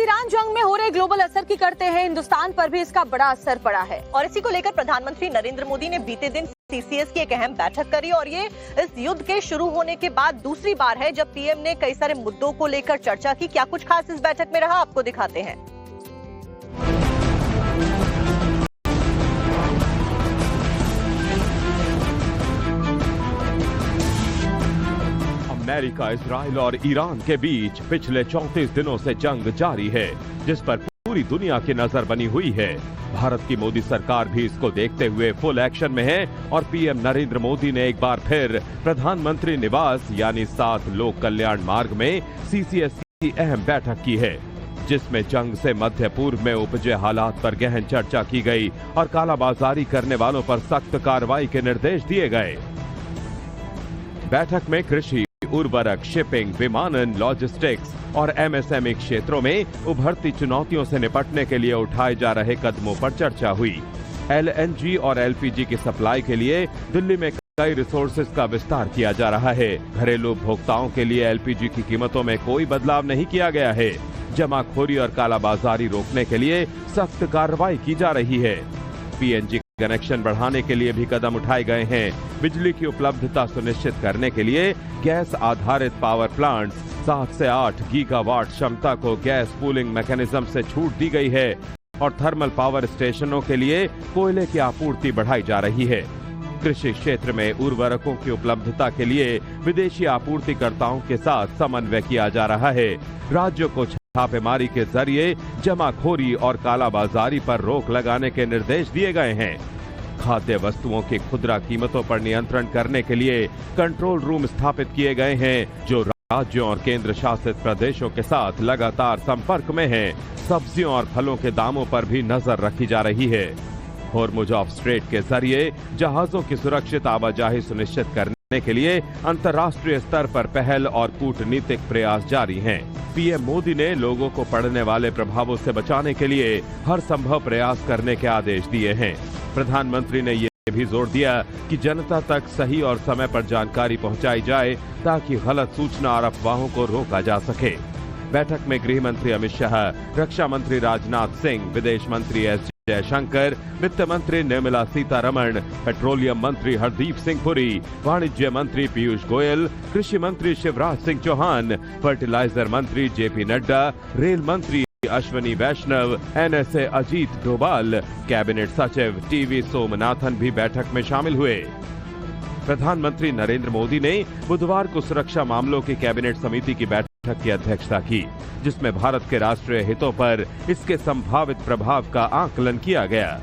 Iran जंग में हो रहे ग्लोबल असर की करते हैं, हिंदुस्तान पर भी इसका बड़ा असर पड़ा है। और इसी को लेकर प्रधानमंत्री नरेंद्र मोदी ने बीते दिन सीसीएस की एक अहम बैठक करी और ये इस युद्ध के शुरू होने के बाद दूसरी बार है जब पीएम ने कई सारे मुद्दों को लेकर चर्चा की। क्या कुछ खास इस बैठक में रहा, आपको दिखाते हैं। अमेरिका, इजराइल और ईरान के बीच पिछले 34 दिनों से जंग जारी है, जिस पर पूरी दुनिया की नजर बनी हुई है। भारत की मोदी सरकार भी इसको देखते हुए फुल एक्शन में है और पीएम नरेंद्र मोदी ने एक बार फिर प्रधानमंत्री निवास यानी 7 लोक कल्याण मार्ग में सीसीएस की अहम बैठक की है, जिसमें जंग से मध्य पूर्व में उपजे हालात पर गहन चर्चा की गई और कालाबाजारी करने वालों पर सख्त कार्रवाई के निर्देश दिए गए। बैठक में कृषि, उर्वरक, शिपिंग, विमानन, लॉजिस्टिक्स और एमएसएमई क्षेत्रों में उभरती चुनौतियों से निपटने के लिए उठाए जा रहे कदमों पर चर्चा हुई। एलएनजी और एलपीजी की सप्लाई के लिए दिल्ली में कई रिसोर्सेज का विस्तार किया जा रहा है। घरेलू उपभोक्ताओं के लिए एलपीजी की कीमतों में कोई बदलाव नहीं किया गया है। जमाखोरी और कालाबाजारी रोकने के लिए सख्त कार्रवाई की जा रही है। पीएनजी कनेक्शन बढ़ाने के लिए भी कदम उठाए गए हैं। बिजली की उपलब्धता सुनिश्चित करने के लिए गैस आधारित पावर प्लांट्स 7 से 8 गीगावाट क्षमता को गैस पूलिंग मैकेनिज्म से छूट दी गई है और थर्मल पावर स्टेशनों के लिए कोयले की आपूर्ति बढ़ाई जा रही है। कृषि क्षेत्र में उर्वरकों की उपलब्धता के लिए विदेशी आपूर्तिकर्ताओं के साथ समन्वय किया जा रहा है। राज्यों को छापेमारी के जरिए जमाखोरी और कालाबाजारी पर रोक लगाने के निर्देश दिए गए हैं। खाद्य वस्तुओं की खुदरा कीमतों पर नियंत्रण करने के लिए कंट्रोल रूम स्थापित किए गए हैं, जो राज्यों और केंद्र शासित प्रदेशों के साथ लगातार संपर्क में हैं। सब्जियों और फलों के दामों पर भी नजर रखी जा रही है। होर्मुज ऑफ स्ट्रेट के जरिए जहाजों की सुरक्षित आवाजाही सुनिश्चित करने के लिए अंतर्राष्ट्रीय स्तर पर पहल और कूटनीतिक प्रयास जारी हैं। पीएम मोदी ने लोगों को पड़ने वाले प्रभावों से बचाने के लिए हर संभव प्रयास करने के आदेश दिए हैं। प्रधानमंत्री ने ये भी जोर दिया कि जनता तक सही और समय पर जानकारी पहुंचाई जाए ताकि गलत सूचना और अफवाहों को रोका जा सके। बैठक में गृह मंत्री अमित शाह, रक्षा मंत्री राजनाथ सिंह, विदेश मंत्री एस जयशंकर, वित्त मंत्री निर्मला सीतारमण, पेट्रोलियम मंत्री हरदीप सिंह पुरी, वाणिज्य मंत्री पीयूष गोयल, कृषि मंत्री शिवराज सिंह चौहान, फर्टिलाइजर मंत्री जेपी नड्डा, रेल मंत्री अश्वनी वैष्णव, एनएसए अजीत डोभाल, कैबिनेट सचिव टीवी सोमनाथन भी बैठक में शामिल हुए। प्रधानमंत्री नरेंद्र मोदी ने बुधवार को सुरक्षा मामलों की कैबिनेट समिति की बैठक की अध्यक्षता की, जिसमें भारत के राष्ट्रीय हितों पर इसके संभावित प्रभाव का आकलन किया गया।